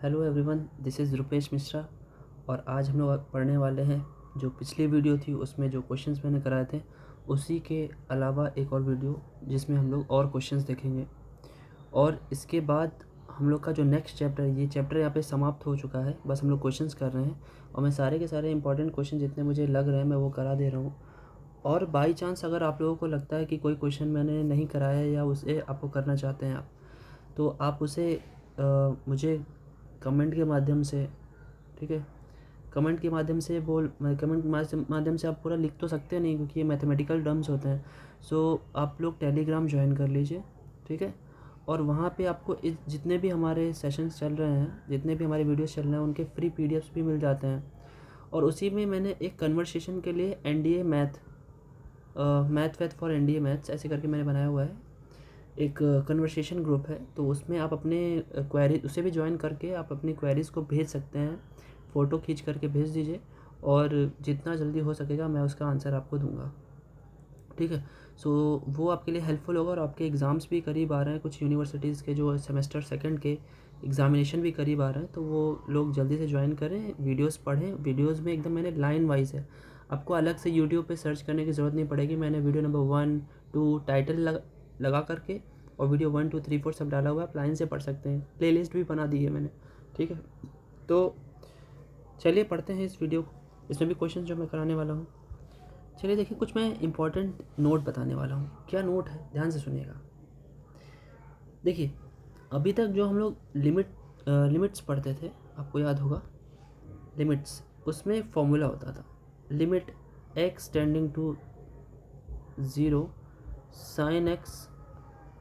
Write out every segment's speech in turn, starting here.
Hello everyone, this is Rupesh Mishra. और आज हम लोग पढ़ने वाले हैं जो पिछली वीडियो थी उसमें जो क्वेश्चंस मैंने कराए थे उसी के अलावा एक और वीडियो जिसमें हम लोग और क्वेश्चंस देखेंगे। और इसके बाद हम लोग का जो नेक्स्ट चैप्टर है, ये चैप्टर यहाँ पे समाप्त हो चुका है। बस हम लोग क्वेश्चंस कर रहे हैं और मैं सारे के सारे इंपॉर्टेंट क्वेश्चन जितने मुझे लग रहे हैं मैं वो करा दे रहा हूँ। और बाई चांस अगर आप लोगों को लगता है कि कोई क्वेश्चन मैंने नहीं कराया है या उसे आपको करना चाहते हैं आप, तो आप उसे मुझे कमेंट के माध्यम से, ठीक है, कमेंट के माध्यम से कमेंट माध्यम से आप पूरा लिख तो सकते नहीं क्योंकि ये मैथमेटिकल टर्म्स होते हैं। सो आप लोग टेलीग्राम ज्वाइन कर लीजिए, ठीक है। और वहाँ पे आपको इस जितने भी हमारे सेशंस चल रहे हैं, जितने भी हमारे वीडियोस चल रहे हैं, उनके फ्री पीडीएफ्स भी मिल जाते हैं। और उसी में मैंने एक कन्वर्सेशन के लिए NDA math for NDA maths ऐसे करके मैंने बनाया हुआ है। एक कन्वर्सेशन ग्रुप है, तो उसमें आप अपने क्वेरी उसे भी ज्वाइन करके आप अपनी क्वेरीज़ को भेज सकते हैं। फ़ोटो खींच करके भेज दीजिए और जितना जल्दी हो सकेगा मैं उसका आंसर आपको दूंगा, ठीक है। सो वो आपके लिए हेल्पफुल होगा। और आपके एग्ज़ाम्स भी करीब आ रहे हैं, कुछ यूनिवर्सिटीज़ के जो सेमेस्टर सेकंड के एग्ज़ामिनेशन भी करीब आ रहे हैं, तो वो लोग जल्दी से ज्वाइन करें, वीडियोस पढ़ें। वीडियोस में एकदम मैंने लाइन वाइज है, आपको अलग से यूट्यूब पे सर्च करने की ज़रूरत नहीं पड़ेगी। मैंने वीडियो नंबर 1, 2 टाइटल लगा करके और वीडियो 1, 2, 3, 4 सब डाला हुआ है, आप लाइन से पढ़ सकते हैं। प्लेलिस्ट भी बना दी है मैंने, ठीक है। तो चलिए पढ़ते हैं इस वीडियो को। इसमें भी क्वेश्चन जो मैं कराने वाला हूँ, चलिए देखिए, कुछ मैं इंपॉर्टेंट नोट बताने वाला हूँ। क्या नोट है, ध्यान से सुनिएगा। देखिए, अभी तक जो हम लोग लिमिट्स पढ़ते थे, आपको याद होगा लिमिट्स, उसमें फॉर्मूला होता था limit x tending to 0 sine x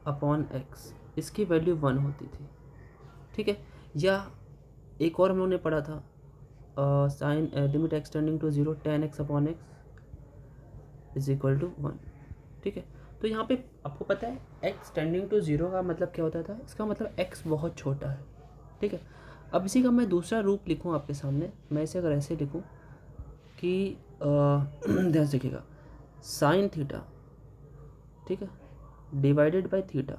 upon x, इसकी वैल्यू 1 होती थी, ठीक है। या एक और हम लोगों ने पढ़ा था sine limit x tending to 0 tan x upon x is equal to 1, ठीक है। तो यहाँ पे आपको पता है x टेंडिंग टू 0 का मतलब क्या होता था, इसका मतलब x बहुत छोटा है, ठीक है। अब इसी का मैं दूसरा रूप लिखूँ आपके सामने, मैं इसे अगर ऐसे लिखूँ कि ध्यान से देखिएगा, साइन थीटा, ठीक है, divided by theta,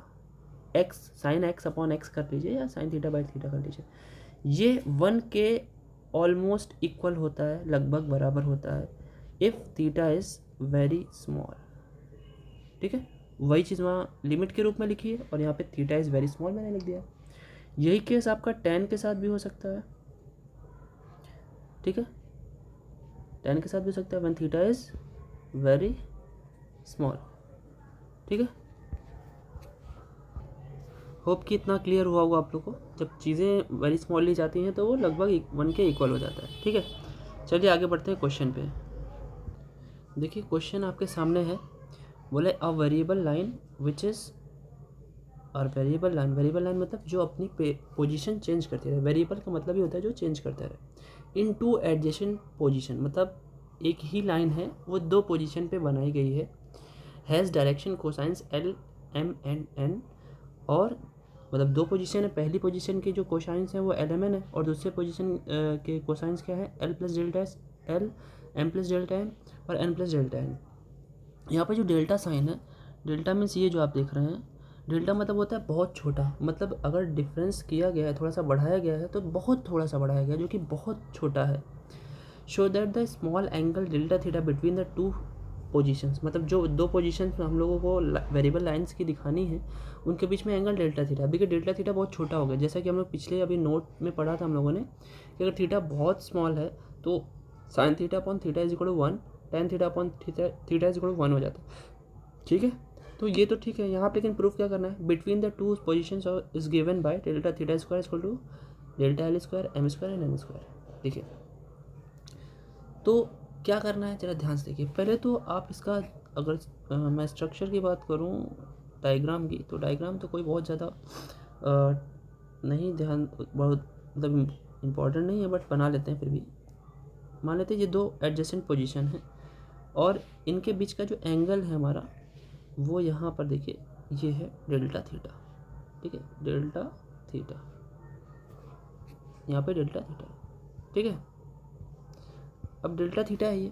x sine x upon x कर लीजिए या साइन थीटा बाय थीटा कर लीजिए, ये 1 के ऑलमोस्ट इक्वल होता है, लगभग बराबर होता है if theta is very small, ठीक है। वही चीज़ वहाँ लिमिट के रूप में लिखी है और यहाँ पे थीटा इज़ वेरी स्मॉल मैंने लिख दिया। यही केस आपका tan के साथ भी हो सकता है, ठीक है, tan के साथ भी हो सकता है when theta is very small, ठीक है। होप कि इतना क्लियर हुआ होगा आप लोग को। जब चीज़ें वेरी स्मॉल ली जाती हैं तो वो लगभग 1 के इक्वल हो जाता है, ठीक है। चलिए आगे बढ़ते हैं क्वेश्चन पे। देखिए क्वेश्चन आपके सामने है, बोले a variable line which is variable line मतलब जो अपनी पोजीशन चेंज करती रहे। वेरिएबल का मतलब ही होता है जो चेंज करता रहे। इन 2 एडजेसेंट पोजीशन, मतलब एक ही लाइन है वो 2 पोजीशन पे बनाई गई है। Has direction cosines L, M and N, और मतलब 2 पोजीशन है, पहली पोजीशन के जो कोसाइंस हैं वो L, M, N है और दूसरे पोजीशन के कोसाइंस क्या है, L plus delta S, L, M plus delta N और N प्लस डेल्टा N। यहाँ पर जो डेल्टा साइन है, डेल्टा मीन्स ये जो आप देख रहे हैं, डेल्टा मतलब होता है बहुत छोटा, मतलब अगर डिफरेंस किया गया है, थोड़ा सा बढ़ाया गया है तो बहुत थोड़ा सा बढ़ाया गया है जो कि बहुत छोटा है। Show that the small angle delta theta between the 2 positions, मतलब जो 2 पोजीशंस में हम लोगों को वेरिएबल लाइंस की दिखानी है उनके बीच में एंगल डेल्टा थीटा। देखिए डेल्टा थीटा बहुत छोटा हो गया, जैसा कि हम लोग पिछले अभी नोट में पढ़ा था हम लोगों ने कि अगर थीटा बहुत स्मॉल है तो sine theta upon theta is equal to 1, tan theta upon theta is equal to 1 हो जाता है, ठीक है। तो ये तो ठीक है, यहाँ पे लेकिन प्रूफ क्या करना है, between the 2 positions is given by delta theta square equal to delta L square, M square and N square. देखिए तो क्या करना है, जरा ध्यान से देखिए। पहले तो आप इसका अगर मैं स्ट्रक्चर की बात करूँ डायग्राम की, तो डायग्राम तो कोई बहुत ज़्यादा नहीं ध्यान, बहुत मतलब इम्पॉर्टेंट नहीं है, बट बना लेते हैं फिर भी। मान लेते हैं ये 2 एडजेसेंट पोजीशन है और इनके बीच का जो एंगल है हमारा वो यहाँ पर देखिए ये है डेल्टा थीटा, ठीक है, डेल्टा थीटा, यहाँ पे डेल्टा थीटा, ठीक है। अब डेल्टा थीटा है ये,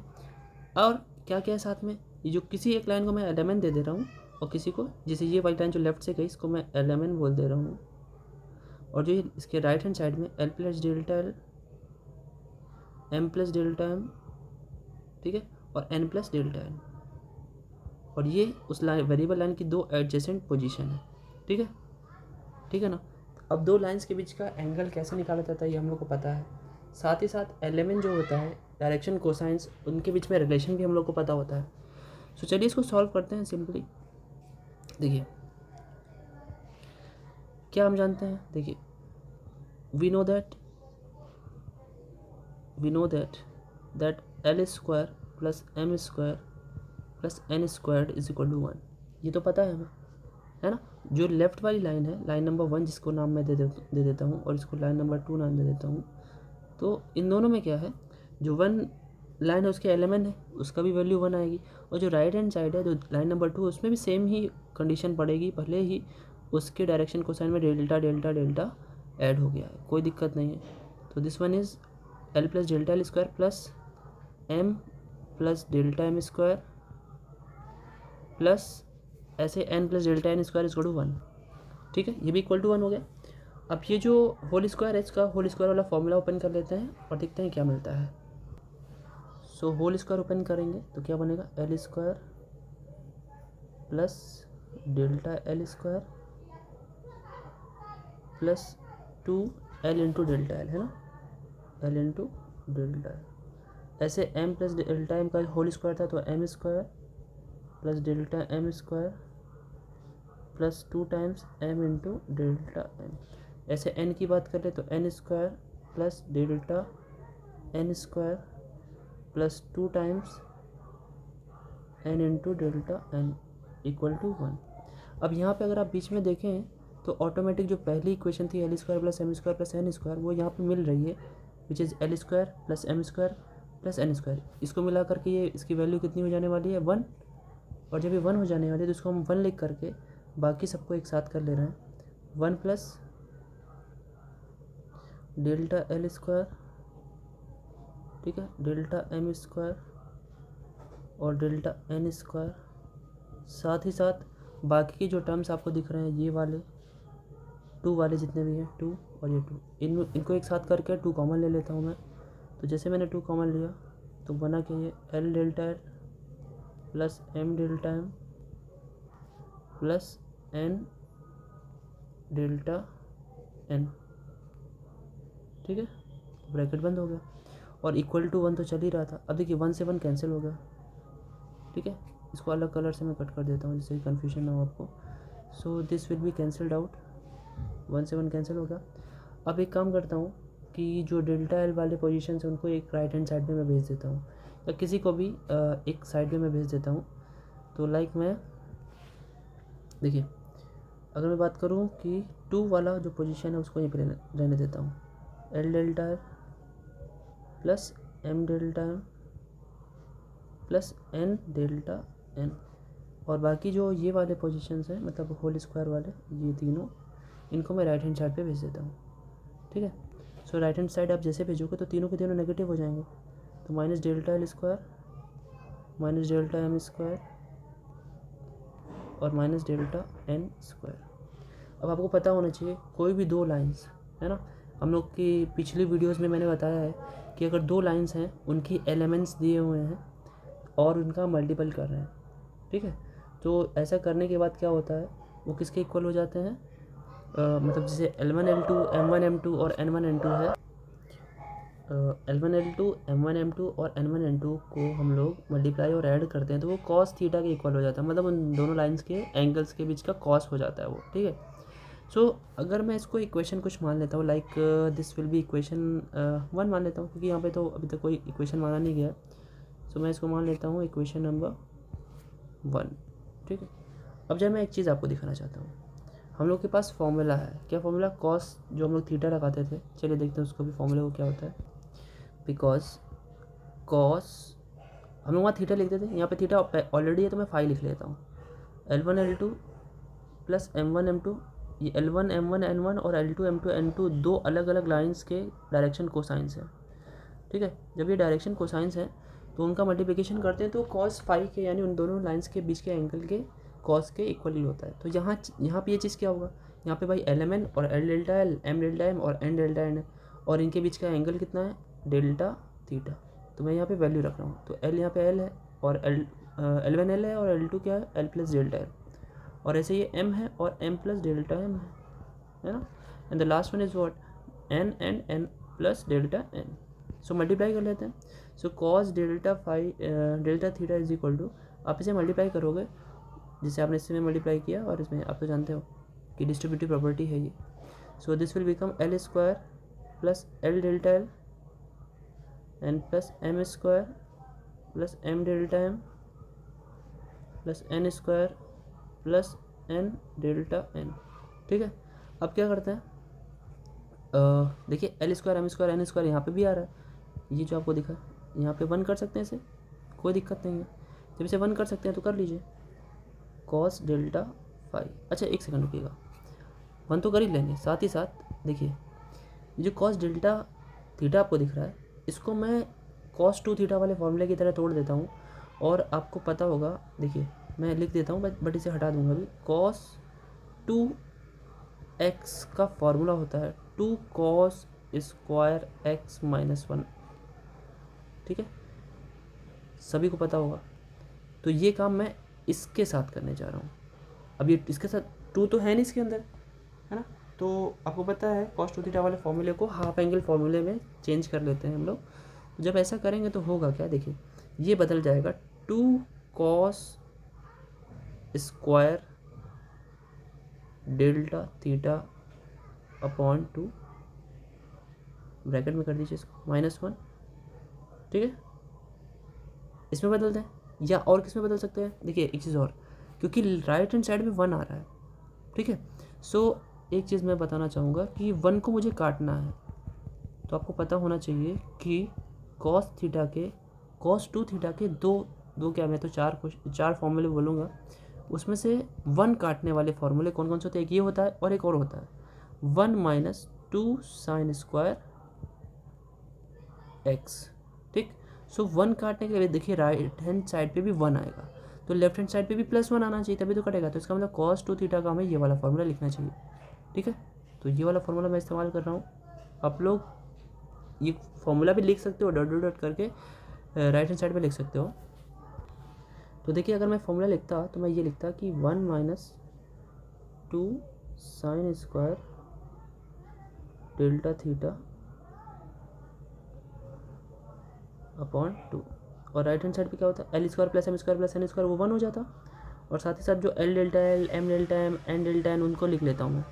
और क्या क्या है साथ में, ये जो किसी एक लाइन को मैं एल दे दे रहा हूँ और किसी को, जैसे ये वाली लाइन जो लेफ्ट से गई इसको मैं एल बोल दे रहा हूँ, और जो इसके राइट हैंड साइड में L plus delta L, M plus delta M, ठीक है, और एन प्लस डेल्टा एन, और ये उस लाइन वेरिएबल लाइन की दो एडजेसेंट पोजीशन है, ठीक है, ठीक है ना। अब दो लाइंस के बीच का एंगल कैसे निकाला जाता है ये हम लोग को पता है, साथ ही साथ एलिमेंट जो होता है डायरेक्शन कोसाइंस, उनके बीच में रिलेशन भी हम लोग को पता होता है। सो चलिए इसको सॉल्व करते हैं सिंपली। देखिए क्या हम जानते हैं, देखिए we know that L square plus M square plus N squared is equal to 1, ये तो पता है हमें, है ना। जो लेफ्ट वाली लाइन है, लाइन नंबर 1, जिसको नाम मैं दे देता हूँ और इसको लाइन नंबर 2 नाम दे देता हूँ, तो इन दोनों में क्या है, जो 1 लाइन है उसके एलिमेंट है, उसका भी वैल्यू 1 आएगी, और जो राइट हैंड साइड है जो लाइन नंबर 2, उसमें भी सेम ही कंडीशन पड़ेगी, भले ही उसके डायरेक्शन कोसाइन में डेल्टा डेल्टा डेल्टा ऐड हो गया है, कोई दिक्कत नहीं है। तो this one is L plus delta L square plus M plus delta M square plus ऐसे N plus delta N square equal to 1, ठीक है, ये भी इक्वल टू 1 हो गया। अब ये जो होल स्क्वायर है, इसका होल स्क्वायर वाला फॉर्मूला ओपन कर लेते हैं और देखते हैं क्या मिलता है। सो होल स्क्वायर ओपन करेंगे तो क्या बनेगा, L square plus delta L square plus 2 L into delta L, है ना, एल इंटू डेल्टा एल। ऐसे एम प्लस डेल्टा एम का होल स्क्वायर था तो M square plus delta M square plus 2 times M into delta M. ऐसे N की बात करें तो N square plus delta N square plus 2 times N into delta N equal to 1। अब यहाँ पे अगर आप बीच में देखें तो ऑटोमेटिक जो पहली इक्वेशन थी L square plus M square plus N square, वो यहाँ पे मिल रही है, which is L square plus M square plus N square. इसको मिला करके ये इसकी वैल्यू कितनी हो जाने वाली है, 1, और जब ये 1 हो जाने वाली है तो इसको हम 1 लिख करके बाकी सबको एक साथ कर ले रहे हैं, 1 प्लस डेल्टा एल स्क्वायर, ठीक है, डेल्टा एम स्क्वायर और डेल्टा एन स्क्वायर, साथ ही साथ बाकी के जो टर्म्स आपको दिख रहे हैं ये वाले 2 वाले जितने भी हैं 2 और ये 2, इनको एक साथ करके 2 कॉमन ले लेता हूँ मैं। तो जैसे मैंने 2 कॉमन लिया तो बना क्या, ये L delta L plus M delta M plus N delta N, ठीक है, ब्रैकेट बंद हो गया और इक्वल टू 1 तो चल ही रहा था। अब देखिए 1 से 1 कैंसिल हो गया, ठीक है, इसको अलग कलर से मैं कट कर देता हूँ जिससे कन्फ्यूजन ना हो आपको। सो this will be cancelled out, 1 से 1 कैंसिल हो गया। अब एक काम करता हूँ कि जो डेल्टा एल वाले पोजीशन है उनको एक राइट हैंड साइड में मैं भेज देता हूँ, या किसी को भी एक साइड में मैं भेज देता हूँ। तो लाइक मैं देखिए अगर मैं बात करूँ कि 2 वाला जो पोजीशन है उसको यहीं पर रहने देता हूँ, L delta L plus M delta M plus N delta N, और बाकी जो ये वाले पोजीशंस हैं मतलब होल स्क्वायर वाले ये तीनों, इनको मैं राइट हैंड साइड पे भेज देता हूँ, ठीक है। सो राइट हैंड साइड आप जैसे भेजोगे तो तीनों के तीनों नेगेटिव हो जाएंगे, तो minus delta L square minus delta M square और माइनस डेल्टा एन स्क्वायर। अब आपको पता होना चाहिए कोई भी 2 लाइंस है ना, हम लोग की पिछली वीडियोस में मैंने बताया है कि अगर 2 लाइंस हैं उनकी एलिमेंट्स दिए हुए हैं और उनका मल्टीपल कर रहे हैं, ठीक है, तो ऐसा करने के बाद क्या होता है, वो किसके इक्वल हो जाते हैं, मतलब जैसे L1 L2 M1 M2 और N1 N2 है, L1 L2 M1 M2 और N1 N2 को हम लोग मल्टीप्लाई और ऐड करते हैं तो वो कॉस थीटा के इक्वल हो जाता है, मतलब उन दोनों लाइंस के एंगल्स के बीच का कॉस हो जाता है वो, ठीक है। सो अगर मैं इसको इक्वेशन कुछ मान लेता हूँ, like this will be equation 1 मान लेता हूँ, क्योंकि यहाँ पे तो अभी तक कोई इक्वेशन माना नहीं गया। सो मैं इसको मान लेता हूँ इक्वेशन नंबर 1, ठीक है। अब जब मैं एक चीज़ आपको दिखाना चाहता हूँ, हम लोग के पास फॉर्मूला है, क्या फॉर्मूला, कॉस, जो हम लोग थीटा लगाते थे, चलिए देखते हैं उसको भी फॉर्मूला को क्या होता है। बिकॉज कॉस हम लोग वहाँ थीटा लिखते थे, यहाँ पे थीटा ऑलरेडी है तो मैं 5 लिख लेता हूँ, L1 L2 plus M1 M2, ये L1 M1 N1 और L2 M2 N2 2 अलग अलग लाइंस के डायरेक्शन कोसाइंस हैं, ठीक है। जब ये डायरेक्शन कोसाइंस हैं तो उनका मल्टीप्लिकेशन करते हैं तो cos फाई के, यानी उन दोनों लाइंस के बीच के एंगल के कॉस के इक्वल ही होता है। तो यहाँ पे ये चीज़ क्या होगा, यहाँ पे भाई एल एम एन और L delta L, M delta M और एन डेल्टा एन है, और इनके बीच का एंगल कितना है, डेल्टा थीटा। तो मैं यहाँ पे वैल्यू रख रहा हूँ, तो एल यहाँ पे एल है और एल वन एल है और एल टू क्या है, एल प्लस डेल्टा एल, और ऐसे ये एम है और एम प्लस डेल्टा एम है ना। And the last one is what, N and N plus delta N. So multiply कर लेते हैं। So cos delta delta theta is equal to, आप इसे मल्टीप्लाई करोगे जिसे आपने इसमें मल्टीप्लाई किया और इसमें, आप तो जानते हो कि डिस्ट्रीब्यूटिव प्रॉपर्टी है ये। So this will become L square plus L delta L and plus M square plus M delta M plus N square plus N delta N. ठीक है, अब क्या करते हैं, देखिए L square M square N square यहाँ पे भी आ रहा है, ये जो आपको दिखा यहाँ पे 1 कर सकते हैं इसे, कोई दिक्कत नहीं है। जब इसे 1 कर सकते हैं तो कर लीजिए, कॉस डेल्टा फाई। अच्छा एक सेकंड रुकिएगा, 1 तो कर ही लेंगे, साथ ही साथ देखिए ये जो कॉस डेल्टा थीटा आपको दिख रहा है, इसको मैं कॉस 2 थीटा वाले फॉर्मूले की तरह तोड़ देता हूँ, और आपको पता होगा, देखिए मैं लिख देता हूँ बट इसे हटा दूंगा अभी। कॉस 2x का फॉर्मूला होता है 2 कॉस स्क्वायर x माइनस 1। ठीक है, सभी को पता होगा। तो ये काम मैं इसके साथ करने जा रहा हूँ। अब ये इसके साथ 2 तो है नहीं इसके अंदर, है ना, तो आपको पता है कॉस 2 थीटा वाले फॉर्मूले को हाफ एंगल फॉर्मूले में चेंज कर लेते हैं हम लोग। तो जब ऐसा करेंगे तो होगा क्या, देखिए ये बदल जाएगा 2 cos square delta theta upon 2, bracket में कर दीजिए इसको, -1। ठीक है, इसमें बदल दें या और किस में बदल सकते हैं, देखिए एक चीज़ और, क्योंकि राइट हैंड साइड में 1 आ रहा है। ठीक है, सो एक चीज़ मैं बताना चाहूँगा कि 1 को मुझे काटना है, तो आपको पता होना चाहिए कि कॉस 2 थीटा के दो क्या, मैं तो चार फॉर्मूले बोलूँगा, उसमें से 1 काटने वाले फॉर्मूले कौन कौन से होते हैं, एक ये होता है और एक और होता है 1 माइनस 2 साइन स्क्वायर एक्स। ठीक, सो 1 काटने के लिए देखिए राइट हैंड साइड पे भी 1 आएगा, तो लेफ्ट हैंड साइड पे भी +1 आना चाहिए, तभी तो कटेगा। तो इसका मतलब कॉस 2 थीटा का हमें ये वाला फॉर्मूला लिखना चाहिए। ठीक है, तो ये वाला फॉर्मूला मैं इस्तेमाल कर रहा हूँ। आप लोग ये फॉर्मूला भी लिख सकते हो डॉट डॉट डॉट करके, राइट हैंड साइड पे लिख सकते हो। तो देखिए अगर मैं फॉर्मूला लिखता तो मैं ये लिखता कि 1 minus 2 sine square delta theta upon 2, और राइट हैंड साइड पे क्या होता है, L square plus M square plus N square, वो 1 हो जाता, और साथ ही साथ जो L delta L, M delta M, N delta N, उनको लिख लेता हूँ मैं।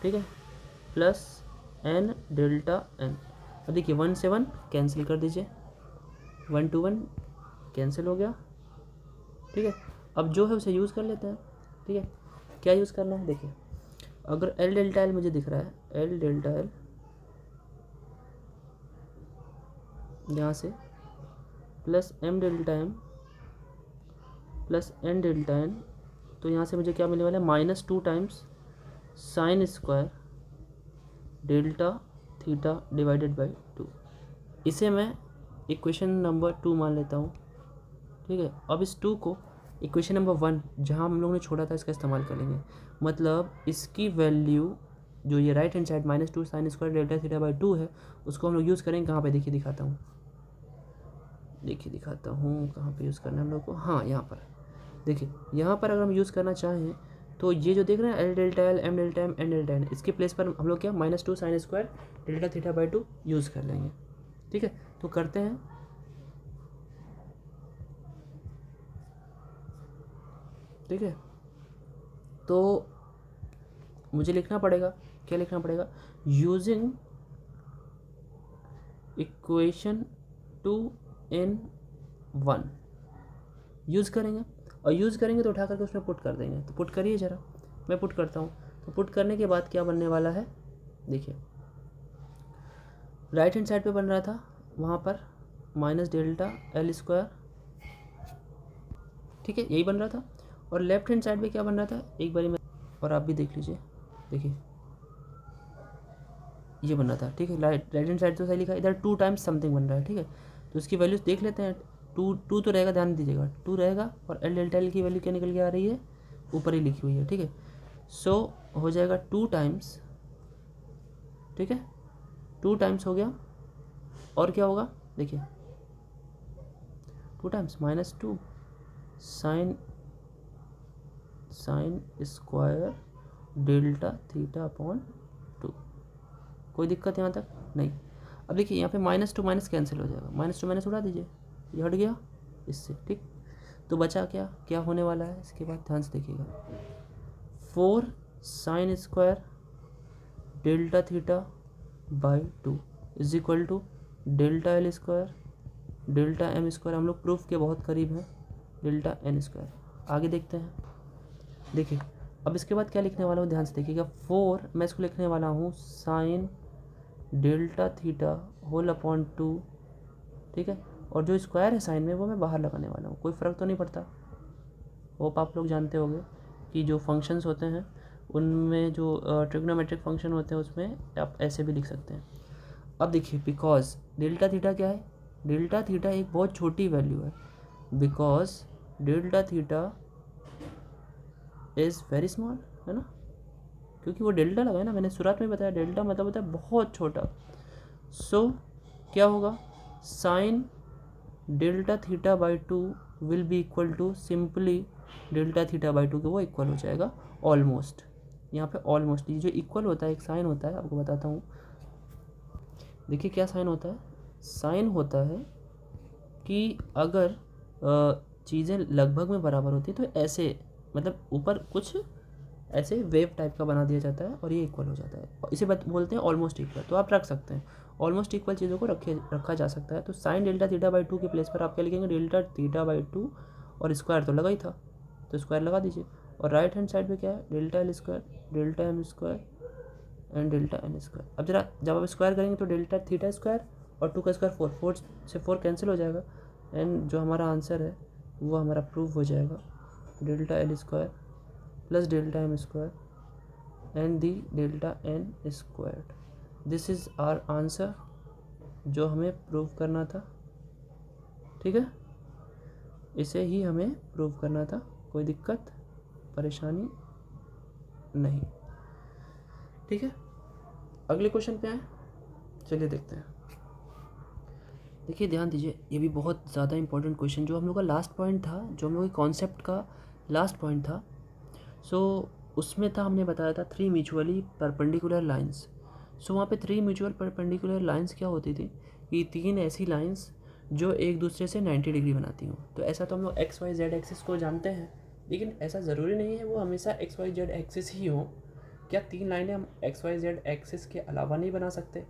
ठीक है, प्लस एन डेल्टा एन। अब देखिए 1 से 1 कैंसिल कर दीजिए, 1 to 1 कैंसिल हो गया। ठीक है, अब जो है उसे यूज़ कर लेते हैं। ठीक है, क्या यूज़ करना है, देखिए अगर एल डेल्टा एल मुझे दिख रहा है, एल डेल्टा एल यहाँ से plus M delta M plus N delta N, तो यहाँ से मुझे क्या मिलने वाला है, -2 times sine square delta theta divided by 2। इसे मैं इक्वेशन नंबर 2 मान लेता हूँ। ठीक है, अब इस 2 को इक्वेशन नंबर 1 जहाँ हम लोगों ने छोड़ा था इसका इस्तेमाल कर लेंगे, मतलब इसकी वैल्यू जो ये right hand side -2 sine square delta theta by 2 है, उसको हम लोग यूज़ करेंगे कहाँ पे, देखिए दिखाता हूँ कहाँ पे यूज़ करना है हम लोग को। हाँ, यहाँ पर देखिए, यहाँ पर अगर हम यूज़ करना चाहें तो ये जो देख रहे हैं L delta L, M delta M, N delta N, इसके प्लेस पर हम लोग क्या -2 sine square delta theta by 2 use कर लेंगे। ठीक है, तो करते हैं। ठीक है, तो मुझे लिखना पड़ेगा, क्या लिखना पड़ेगा, यूजिंग इक्वेशन 2 in 1 यूज़ करेंगे, और यूज़ करेंगे तो उठा करके उसमें पुट कर देंगे। तो पुट करिए ज़रा, मैं पुट करता हूँ। तो पुट करने के बाद क्या बनने वाला है, देखिए राइट हैंड साइड पे बन रहा था वहाँ पर माइनस डेल्टा एल स्क्वायर, ठीक है यही बन रहा था, और लेफ्ट हैंड साइड पे क्या बन रहा था, एक बारी में, और आप भी देख लीजिए, देखिए ये बन रहा था। ठीक है, राइट हैंड साइड तो सही लिखा, इधर 2 टाइम्स समथिंग बन रहा है। ठीक है, तो उसकी वैल्यूज देख लेते हैं। 2 तो रहेगा, ध्यान दीजिएगा 2 रहेगा, और एल डेल्टा एल की वैल्यू क्या निकल के आ रही है, ऊपर ही लिखी हुई है। ठीक है, सो हो जाएगा 2 टाइम्स, ठीक है, 2 टाइम्स हो गया, और क्या होगा देखिए 2 times -2 sine square delta theta upon 2। कोई दिक्कत यहाँ तक नहीं। अब देखिए यहाँ पे -2 माइनस कैंसिल हो जाएगा, -2 माइनस उड़ा दीजिए, ये हट गया इससे, ठीक। तो बचा क्या, क्या होने वाला है इसके बाद, ध्यान से देखिएगा, 4 sine square delta theta by 2 is equal to delta L square delta M square. हम लोग प्रूफ के बहुत करीब हैं, डेल्टा एन स्क्वायर। आगे देखते हैं, देखिए अब इसके बाद क्या लिखने वाला हूँ, ध्यान से देखिएगा, 4 मैं इसको लिखने वाला हूँ sine delta theta whole upon 2, ठीक है, और जो स्क्वायर है साइन में वो मैं बाहर लगाने वाला हूँ, कोई फ़र्क तो नहीं पड़ता। होप आप लोग जानते होंगे कि जो फंक्शंस होते हैं उनमें जो ट्रिग्नोमेट्रिक फंक्शन होते हैं उसमें आप ऐसे भी लिख सकते हैं। अब देखिए बिकॉज डेल्टा थीटा क्या है, डेल्टा थीटा एक बहुत छोटी वैल्यू है, because delta theta is very small, है ना, क्योंकि वो डेल्टा लगा है ना, मैंने शुरुआत में बताया डेल्टा मतलब होता है बहुत छोटा। सो क्या होगा, sine delta theta by 2 will be equal to simply delta theta by 2 के वो इक्वल हो जाएगा ऑलमोस्ट। यहाँ पे ऑलमोस्ट ये जो इक्वल होता है एक साइन होता है, आपको बताता हूँ। देखिए क्या साइन होता है, साइन होता है कि अगर चीज़ें लगभग में बराबर होती तो ऐसे मतलब ऊपर कुछ ऐसे वेव टाइप का बना दिया जाता है और ये इक्वल हो जाता है, और इसे बोलते हैं ऑलमोस्ट इक्वल। तो आप रख सकते हैं ऑलमोस्ट इक्वल चीज़ों को रखा जा सकता है। तो साइन डेल्टा थीटा बाई 2 के प्लेस पर आप क्या लिखेंगे, डेल्टा थीटा बाई 2, और स्क्वायर तो लगा ही था तो स्क्वायर लगा दीजिए, और राइट हैंड साइड पे क्या है, delta L square delta M square and delta N square. अब जरा जब आप स्क्वायर करेंगे तो डेल्टा थीटा स्क्वायर और 2 का स्क्वायर 4, 4 से 4 कैंसिल हो जाएगा, एंड जो हमारा आंसर है वो हमारा प्रूफ हो जाएगा delta L square plus delta M square and the delta N squared. This is our answer जो हमें प्रूव करना था, ठीक है, इसे ही हमें प्रूव करना था, कोई दिक्कत परेशानी नहीं, ठीक है। अगले क्वेश्चन पे आए, चलिए देखते हैं। देखिए ध्यान दीजिए, ये भी बहुत ज़्यादा इंपॉर्टेंट क्वेश्चन, जो हम लोग का लास्ट पॉइंट था, जो हम लोग के कॉन्सेप्ट का लास्ट पॉइंट था। सो उसमें था, हमने बताया था 3 म्यूचुअली परपेंडिकुलर लाइंस। सो वहाँ पे 3 म्यूचुअल परपेंडिकुलर लाइंस क्या होती थी कि 3 ऐसी लाइंस जो एक दूसरे से 90 डिग्री बनाती हों। तो ऐसा तो हम लोग एक्स वाई जेड एक्सिस को जानते हैं, लेकिन ऐसा ज़रूरी नहीं है वो हमेशा एक्स वाई जेड एक्सिस ही हो। क्या 3 लाइनें हम एक्स वाई जेड एक्सिस के अलावा नहीं बना सकते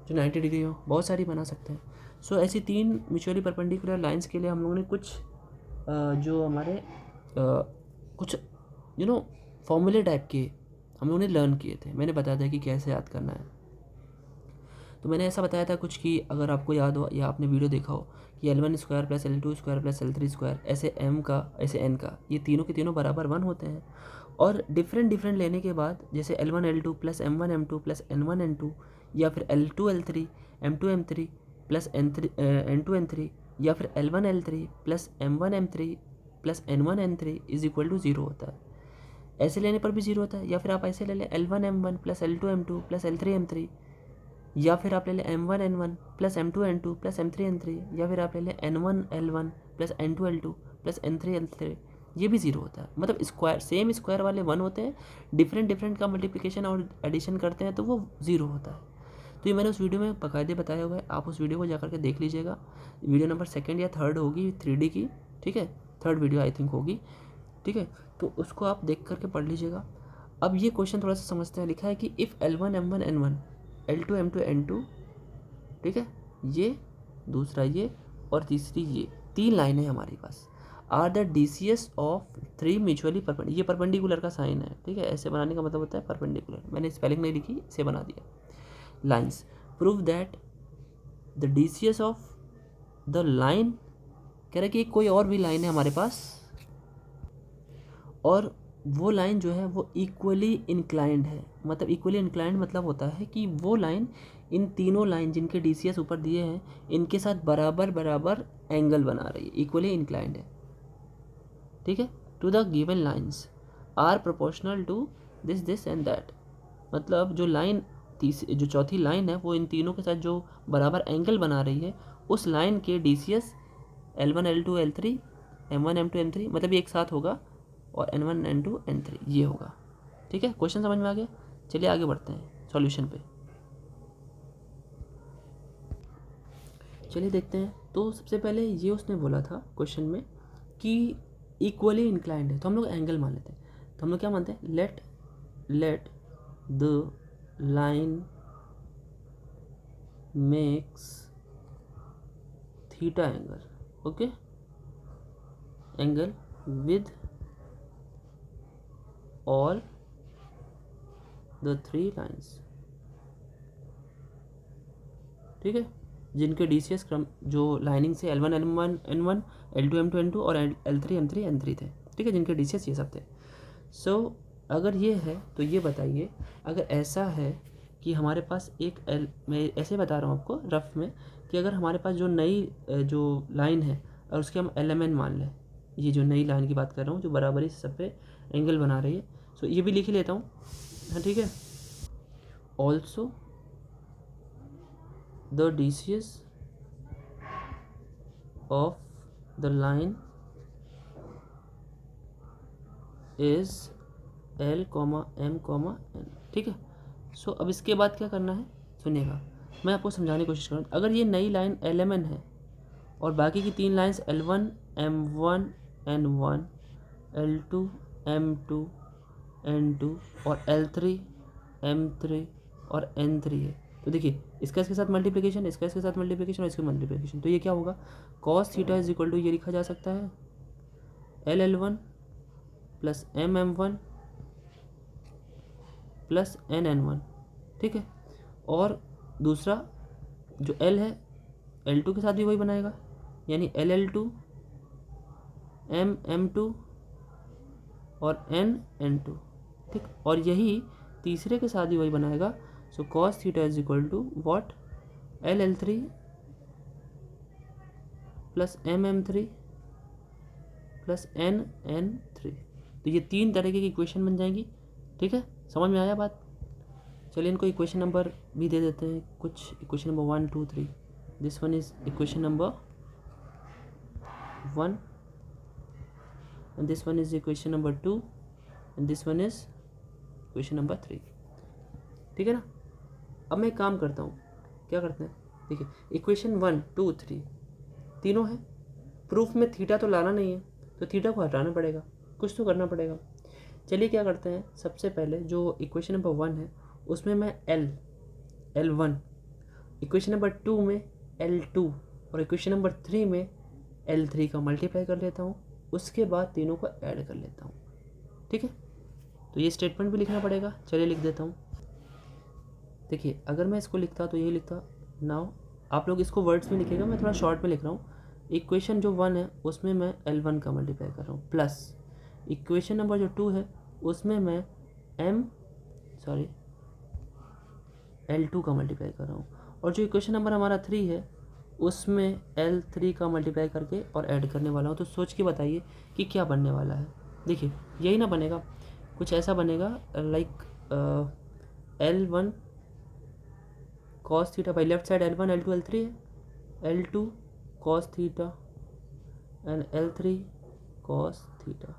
जो 90 डिग्री हो, बहुत सारी बना सकते हैं। सो ऐसी 3 म्यूचुअली परपेंडिकुलर लाइंस के लिए हम लोगों ने कुछ जो हमारे कुछ फॉर्मूले टाइप के हम लोगों ने लर्न किए थे। मैंने बताया था कि कैसे याद करना है। तो मैंने ऐसा बताया था कुछ कि अगर आपको याद हो या आपने वीडियो देखा हो कि L1 square plus L2 square plus L3 square ऐसे M का ऐसे N का, ये तीनों के तीनों बराबर 1 होते हैं। और डिफरेंट लेने के बाद जैसे L1 L2 plus M1 M2 plus N1 N2, या फिर L2 L3 M2 M3 plus N2 N3, या फिर L1 L3 plus M1 M3 plus N1 N3 is equal to 0 होता है। ऐसे लेने पर भी 0 होता है, या फिर आप ऐसे ले लें L1 M1 plus L2 M2 plus L3 M3, या फिर आप ले लें M1 N1 plus M2 N2 plus M3 N3, या फिर आप ले लें N1 L1 plus N2 L2 plus N3 L3, ये भी 0 होता है। मतलब स्क्वायर सेम स्क्वायर वाले 1 होते हैं, डिफरेंट का मल्टीप्लिकेशन और एडिशन करते हैं तो वो 0 होता है। तो ये मैंने उस वीडियो में बाकायदे बताया हुआ है, आप उस वीडियो को जाकर के देख लीजिएगा। वीडियो नंबर 2 या 3 होगी 3D की, ठीक है, 3rd वीडियो आई थिंक होगी, ठीक है, तो उसको आप देख करके पढ़ लीजिएगा। अब ये क्वेश्चन थोड़ा सा समझते हैं। लिखा है कि if L1 M1 N1 L2 M2 N2, ठीक है, ये दूसरा ये और तीसरी ये 3 लाइनें हमारे पास are the DCS of 3 mutually perpendicular. ये परपेंडिकुलर का साइन है, ठीक है, ऐसे बनाने का मतलब होता है परपेंडिकुलर। मैंने स्पेलिंग नहीं लिखी, इसे बना दिया। Lines prove that the DCS of the line, कह रहा है कि कोई और भी लाइन है हमारे पास और वो लाइन जो है वो इक्वली इंक्लाइंड है। मतलब इक्वली इंक्लाइंड मतलब होता है कि वो लाइन इन तीनों लाइन जिनके DCS ऊपर दिए हैं इनके साथ बराबर एंगल बना रही है, इक्वली इंक्लाइंड है, ठीक है। To the given lines are proportional to this and that. मतलब जो लाइन जो चौथी लाइन है वो इन तीनों के साथ जो बराबर एंगल बना रही है, उस लाइन के DCS L1 L2 L3 M1 M2 M3 मतलब ये एक साथ होगा, और N1 N2 N3 ये होगा। ठीक है, क्वेश्चन समझ में आ गया। चलिए आगे बढ़ते हैं सॉल्यूशन पे। चलिए देखते हैं। तो सबसे पहले ये उसने बोला था क्वेश्चन में कि इक्वली इंक्लाइंड है, तो हम लोग एंगल मान लेते हैं। तो हम लोग क्या मानते हैं, let the line makes theta angle, okay, angle with all the three lines. ठीक है, जिनके DCS क्रम जो लाइनिंग से L1 L1 N1 L2 M2 N2 और L3 M3 N3 थे। ठीक है, जिनके DCS ये सब थे। सो अगर ये है तो ये बताइए, अगर ऐसा है कि हमारे पास एक मैं ऐसे बता रहा हूँ आपको रफ में, कि अगर हमारे पास जो नई जो लाइन है और उसके हम LMN मान लें, ये जो नई लाइन की बात कर रहा हूँ जो बराबरी से सब पे एंगल बना रही है, सो ये भी लिख ही लेता हूँ। हाँ ठीक है, also the DCS of the line is L, M, N। ठीक है, सो अब इसके बाद क्या करना है सुनिएगा, मैं आपको समझाने की कोशिश करूँ। अगर ये नई लाइन LMN है और बाकी की तीन lines L1 M1 N1 L2 M2 N2 और L3 M3 और N3 है, तो देखिए इसका इसके साथ मल्टीप्लिकेशन, इसका इसके साथ मल्टीप्लिकेशन और इसके मल्टीप्लिकेशन, तो ये क्या होगा, cos theta is equal to ये लिखा जा सकता है LL1 plus MM1 plus NN1। ठीक है, और दूसरा जो L है L2 के साथ भी वही बनाएगा, यानी LL2 MM2 और NN2। ठीक, और यही तीसरे के साथ भी वही बनाएगा। So cos theta is equal to what, LL3 plus MM3 plus NN3। तो ये तीन तरीके की इक्वेशन बन जाएंगी। ठीक है, समझ में आया बात। चलिए इनको इक्वेशन नंबर भी दे देते हैं कुछ, equation number 1 2 3। This one is equation number 1 and this one is equation number 2 and this one is equation number 3। ठीक है ना, अब मैं काम करता हूँ, क्या करते हैं, देखिए इक्वेशन 1 2 3 तीनों है, प्रूफ में थीटा तो लाना नहीं है, तो थीटा को हटाना पड़ेगा, कुछ तो करना पड़ेगा। चलिए क्या करते हैं, सबसे पहले जो इक्वेशन नंबर 1 है उसमें मैं L1, इक्वेशन नंबर 2 में L2 और इक्वेशन नंबर 3 में L3 का मल्टीप्लाई कर लेता हूँ, उसके बाद तीनों को ऐड कर लेता हूँ। ठीक है, तो ये स्टेटमेंट भी लिखना पड़ेगा। चलिए लिख देता हूँ। देखिए अगर मैं इसको लिखता तो यही लिखता, नाउ आप लोग इसको वर्ड्स में लिखेगा, मैं थोड़ा शॉर्ट में लिख रहा हूँ। इक्वेशन जो 1 है उसमें मैं L1 का मल्टीप्लाई कर रहा हूँ, प्लस इक्वेशन नंबर जो 2 है उसमें मैं L2 का मल्टीप्लाई कर रहा हूँ, और जो इक्वेशन नंबर हमारा 3 है उसमें L3 का मल्टीप्लाई करके और ऐड करने वाला हूँ। तो सोच के बताइए कि क्या बनने वाला है। देखिए यही ना बनेगा, कुछ ऐसा बनेगा like L1 cos theta, by left side L1 L2 L3 है, L2 cos theta and L3 cos theta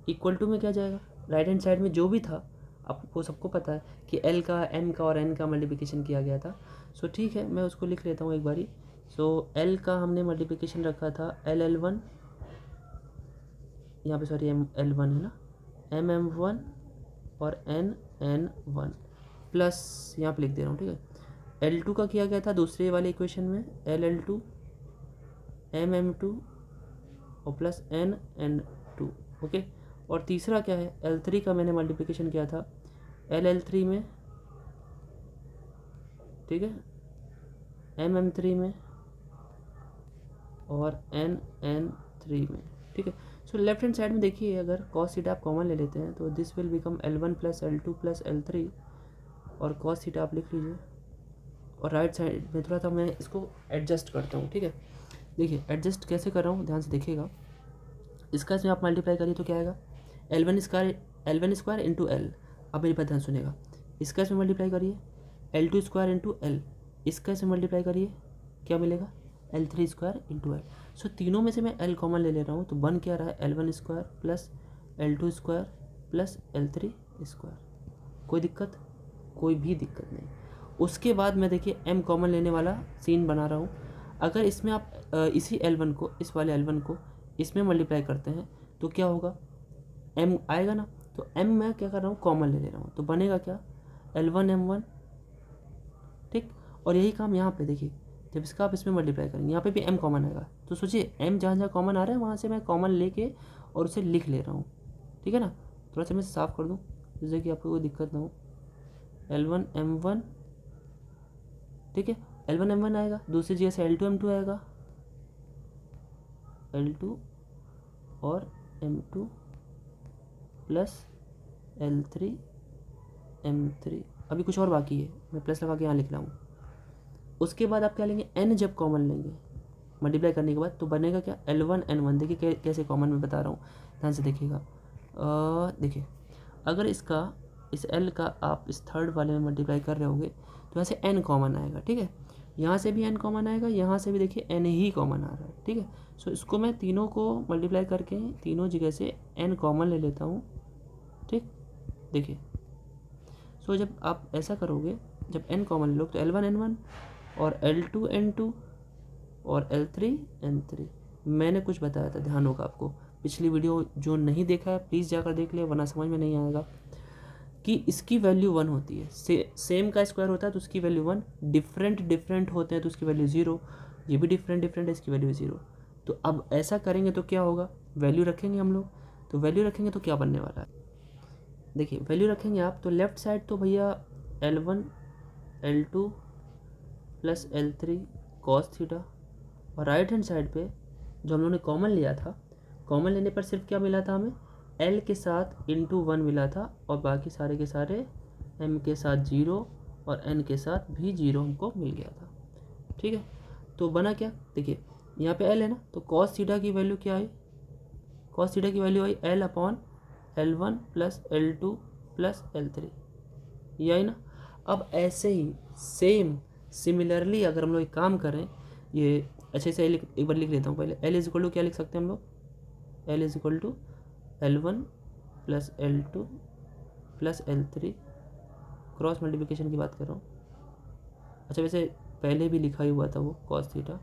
equal to में क्या जाएगा, राइट हैंड साइड में जो भी था आपको सबको पता है कि L का M का और N का मल्टीप्लिकेशन किया गया था। सो ठीक है, मैं उसको लिख लेता हूँ एक बारी। सो L का हमने मल्टीप्लिकेशन रखा था LL1, यहाँ पे सॉरी L1 है ना, MM1 और NN1 प्लस यहाँ पे लिख दे रहा हूँ। ठीक है, L2 का किया गया था दूसरे वाले इक्वेशन में LL2 MM2 और प्लस NN2। ओके, और तीसरा क्या है, L3 का मैंने मल्टीप्लिकेशन किया था LL3 में, ठीक है, MM3 में और NN3 में। ठीक है, सो लेफ्ट हैंड साइड में देखिए अगर cos थीटा आप कॉमन ले लेते हैं तो this will become L1 plus L2 plus L3 और cos थीटा आप लिख लीजिए, और राइट साइड में थोड़ा सा मैं इसको एडजस्ट करता हूँ। ठीक है, देखिए एडजस्ट कैसे कर रहा हूँ, ध्यान से देखिएगा। इसका इसमें आप मल्टीप्लाई करिए तो क्या आएगा, L1 स्क्वायर इंटू L, अब मेरी बात ध्यान सुनेगा, इसका इसमें मल्टीप्लाई करिए L2 स्क्वायर इंटू एल, इसका इसमें मल्टीप्लाई करिए, क्या मिलेगा L3 स्क्वायर इंटू एल। सो तीनों में से मैं L कॉमन ले रहा हूँ, तो बन क्या रहा है L1 square plus L2 square plus L3 square. कोई दिक्कत? कोई भी दिक्कत नहीं। उसके बाद मैं देखिए M कॉमन लेने वाला सीन बना रहा हूँ। अगर इसमें आप इसी L1 को, इस वाले L1 को इसमें मल्टीप्लाई करते हैं तो क्या होगा, M आएगा ना, तो M मैं क्या कर रहा हूँ, कॉमन ले रहा हूँ, तो बनेगा क्या L1 M1, ठीक। और यही काम यहाँ पे देखिए, जब इसका आप इसमें मल्टीप्लाई करेंगे यहाँ पे भी M कॉमन आएगा, तो सोचिए M जहाँ जहाँ कॉमन आ रहा है वहाँ से मैं कॉमन लेके और उसे लिख ले रहा हूँ, ठीक है ना। थोड़ा सा मैं साफ़ कर दूँ जिससे कि आपको कोई दिक्कत ना हो। L1 M1, ठीक है, L1 M1 आएगा, दूसरी जगह से L2 M2 आएगा, L2 और M2 प्लस L3 M3। अभी कुछ और बाकी है, मैं प्लस लगा के यहाँ लिख रहा हूँ। उसके बाद आप क्या लेंगे, N जब कॉमन लेंगे मल्टीप्लाई करने के बाद तो बनेगा क्या L1 N1। देखिए कैसे कॉमन में बता रहा हूँ, ध्यान से देखिएगा। देखिए अगर इसका इस L का आप इस थर्ड वाले में मल्टीप्लाई कर रहे होगे तो यहाँ से N कॉमन आएगा, ठीक है। यहाँ से भी N कॉमन आएगा, यहाँ से भी देखिए N ही कॉमन आ रहा है, ठीक है। सो इसको मैं तीनों को मल्टीप्लाई करके तीनों जगह से N कॉमन ले लेता हूँ, ठीक। देखिए सो जब आप ऐसा करोगे, जब N कॉमन ले लो तो L1 N1 और L2 N2 और L3 N3। मैंने कुछ बताया था, ध्यान होगा आपको, पिछली वीडियो जो नहीं देखा है प्लीज़ जाकर देख ले, वरना समझ में नहीं आएगा कि इसकी वैल्यू 1 होती है, सेम का स्क्वायर होता है तो उसकी वैल्यू 1, डिफरेंट होते हैं तो उसकी वैल्यू 0, ये भी डिफरेंट है, इसकी वैल्यू 0। तो अब ऐसा करेंगे तो क्या होगा, वैल्यू रखेंगे हम लोग, तो वैल्यू रखेंगे तो क्या बनने वाला है, देखिए वैल्यू रखेंगे आप तो लेफ्ट साइड तो भैया L1 L2 plus L3 cos theta, और राइट हैंड साइड पे जो हम लोगों ने कॉमन लिया था, कॉमन लेने पर सिर्फ क्या मिला था हमें, L के साथ इंटू 1 मिला था, और बाकी सारे के सारे M के साथ 0 और N के साथ भी 0 हमको मिल गया था, ठीक है। तो बना क्या, देखिए यहाँ पे L है ना, तो कॉस थीटा की वैल्यू क्या आई, कॉस थीटा की वैल्यू आई L upon L1 plus L2 plus L3, ये आई ना। अब ऐसे ही सेम सिमिलरली अगर हम लोग एक काम करें, ये अच्छे से एक बार लिख लेता हूँ पहले। L इज इक्वल टू क्या लिख सकते हैं हम लोग, L is equal to L1 plus L2 plus L3, cross multiplication की बात कर रहा हूँ। अच्छा वैसे पहले भी लिखा ही हुआ था वो कॉस थीटा,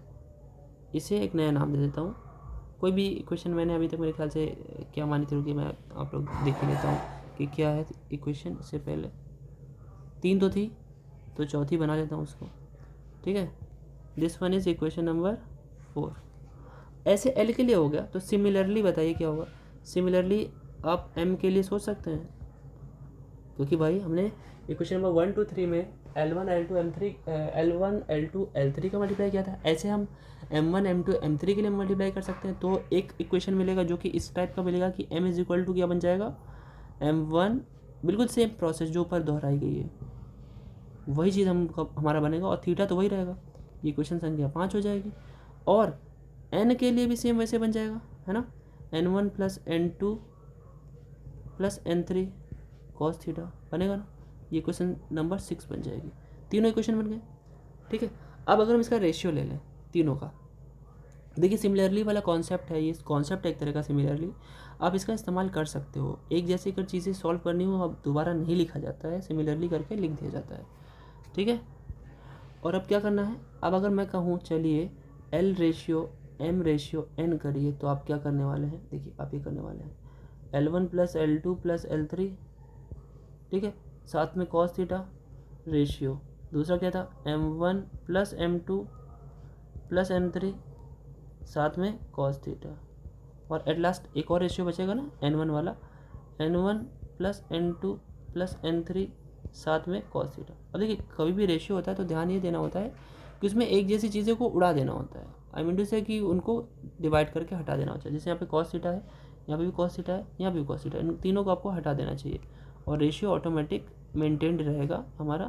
इसे एक नया नाम दे देता हूँ। कोई भी इक्वेशन मैंने अभी तक मेरे ख्याल से क्या मानी थी, रुकी मैं आप लोग देख ही लेता हूँ कि क्या है इक्वेशन। से पहले 3 तो थी, तो चौथी बना लेता हूँ उसको, ठीक है। This one is equation number 4। ऐसे L के लिए हो गया, तो सिमिलरली बताइए क्या होगा। सिमिलरली आप M के लिए सोच सकते हैं, क्योंकि भाई हमने इक्वेशन नंबर 1 2 3 में L1 L2 M3 L1 L2 L3 का मल्टीप्लाई किया था, ऐसे हम M1 M2 M3 के लिए मल्टीप्लाई कर सकते हैं। तो एक इक्वेशन मिलेगा जो कि इस टाइप का मिलेगा कि M इज इक्वल टू क्या बन जाएगा, M1, बिल्कुल सेम प्रोसेस जो ऊपर दोहराई गई है वही चीज़ हमारा बनेगा, और थीटा तो वही रहेगा, ये क्वेश्चन संख्या 5 हो जाएगी। और N के लिए भी सेम वैसे बन जाएगा, है ना, N1 plus N2 plus N3 cos theta बनेगा ना, ये क्वेश्चन नंबर 6 बन जाएगी। तीनों इक्वेशन बन गए, ठीक है। अब अगर हम इसका रेशियो ले लें तीनों का, देखिए सिमिलरली वाला कॉन्सेप्ट है, ये कॉन्सेप्ट एक तरह का सिमिलरली आप इसका इस्तेमाल कर सकते हो। एक जैसे कर चीज़ें सॉल्व करनी हो अब दोबारा नहीं लिखा जाता है, सिमिलरली करके लिख दिया जाता है, ठीक है। और अब क्या करना है, अब अगर मैं कहूँ चलिए L ratio M ratio N करिए, तो आप क्या करने वाले हैं, देखिए आप ये करने वाले हैं L1 plus L2 plus L3, ठीक है, साथ में कॉस थीटा रेशियो, दूसरा क्या था M1 plus M2 plus M3 साथ में कॉस थीटा, और एट लास्ट एक और रेशियो बचेगा ना N1 वाला, N1 plus N2 plus N3 साथ में कॉस थीटा। और देखिए कभी भी रेशियो होता है तो ध्यान ये देना होता है कि उसमें एक जैसी चीज़ों को उड़ा देना होता है, आई मीन टू से कि उनको डिवाइड करके हटा देना होता है। जैसे यहाँ पे कॉस थीटा है, यहाँ पे भी कॉस थीटा है, यहाँ पे भी कॉस थीटा है, इन तीनों को आपको हटा देना चाहिए और रेशियो ऑटोमेटिक मेंटेन्ड रहेगा हमारा,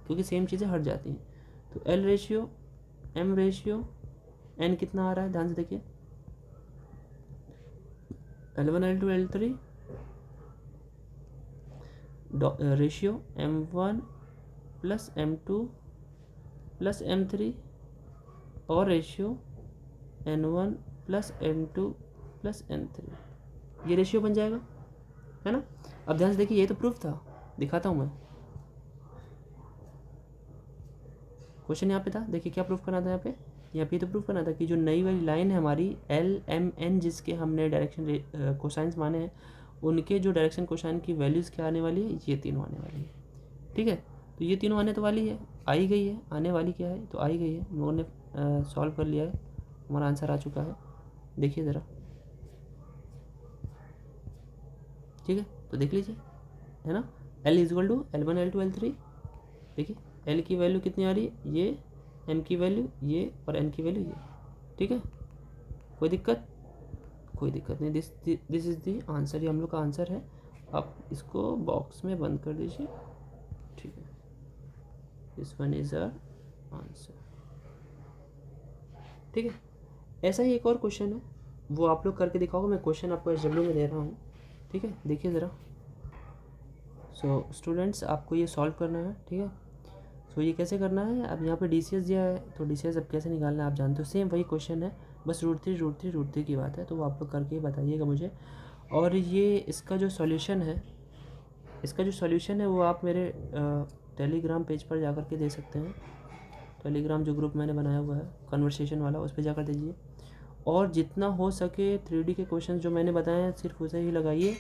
क्योंकि सेम चीज़ें हट जाती हैं। तो L ratio M ratio N कितना आ रहा है, ध्यान से देखिए L1 L2 L3 ratio m1 plus m2 plus m3 और ratio n1 plus m2 plus n3, ये रेशियो बन जाएगा, है ना। अब ध्यान से देखिए, ये तो प्रूफ था, दिखाता हूँ मैं। क्वेश्चन यहाँ पे था, देखिए क्या प्रूफ करना था यहाँ पे तो प्रूफ करना था कि जो नई वाली लाइन है हमारी LMN, जिसके हमने डायरेक्शन कोसाइंस माने हैं, उनके जो डायरेक्शन कोसाइन की वैल्यूज़ क्या आने वाली है, ये तीनों आने वाली है। ठीक है, तो ये तीनों आने तो वाली है, आई गई है, आने वाली क्या है, तो आई गई है, हम लोगों ने सॉल्व कर लिया है, हमारा आंसर आ चुका है। देखिए ज़रा, ठीक है, तो देख लीजिए, है ना। L equal to L1 L2 L3, देखिए L की वैल्यू कितनी आ रही है, ये, M की वैल्यू ये, और N की वैल्यू ये। ठीक है, कोई दिक्कत नहीं। दिस इज़ दी आंसर, ये हम लोग का आंसर है। आप इसको बॉक्स में बंद कर दीजिए। ठीक है, this one is our answer. ठीक है, ऐसा ही एक और क्वेश्चन है, वो आप लोग करके दिखाओगे, मैं क्वेश्चन आपको SW में दे रहा हूँ। ठीक है, देखिए ज़रा। सो स्टूडेंट्स, आपको ये सॉल्व करना है। ठीक है, सो ये कैसे करना है, अब यहाँ पे DCS दिया है, तो DCS अब कैसे निकालना है आप जानते हो, सेम वही क्वेश्चन है, बस √3 की बात है, तो वो आप लोग करके बताइएगा मुझे। और ये इसका जो सॉल्यूशन है वो आप मेरे टेलीग्राम पेज पर जा कर के दे सकते हैं। टेलीग्राम जो ग्रुप मैंने बनाया हुआ है कन्वर्सेशन वाला, उस पर जाकर दीजिए। और जितना हो सके 3D के क्वेश्चन जो मैंने बताए हैं सिर्फ उसे ही लगाइए,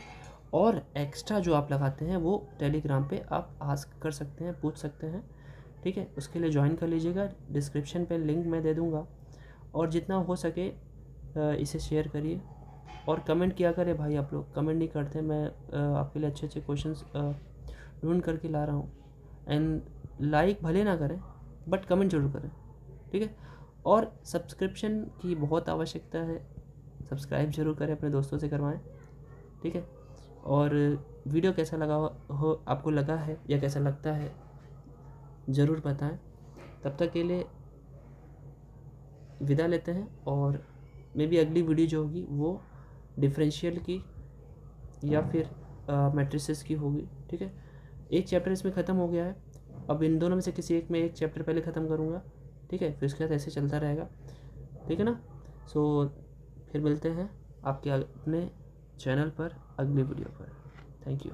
और एक्स्ट्रा जो आप लगाते हैं वो टेलीग्राम पे आप आस्क कर सकते हैं, पूछ सकते हैं। ठीक है, उसके लिए ज्वाइन कर लीजिएगा, डिस्क्रिप्शन पे लिंक मैं दे दूँगा। और जितना हो सके इसे शेयर करिए और कमेंट किया करें भाई, आप लोग कमेंट नहीं करते, मैं आपके लिए अच्छे अच्छे क्वेश्चंस ढूंढ करके ला रहा हूँ। एंड लाइक भले ना करें बट कमेंट जरूर करें। ठीक है, और सब्सक्रिप्शन की बहुत आवश्यकता है, सब्सक्राइब जरूर करें, अपने दोस्तों से करवाएं। ठीक है, और वीडियो कैसा लगा हो, आपको लगा है या कैसा लगता है ज़रूर बताएं। तब तक के लिए विदा लेते हैं, और मे बी अगली वीडियो जो होगी वो डिफरेंशियल की या फिर मैट्रिसेस की होगी। ठीक है, एक चैप्टर इसमें ख़त्म हो गया है, अब इन दोनों में से किसी एक में एक चैप्टर पहले ख़त्म करूँगा। ठीक है, फिर उसके बाद ऐसे चलता रहेगा। ठीक है ना। सो फिर मिलते हैं आपके अपने चैनल पर अगली वीडियो पर। Thank you.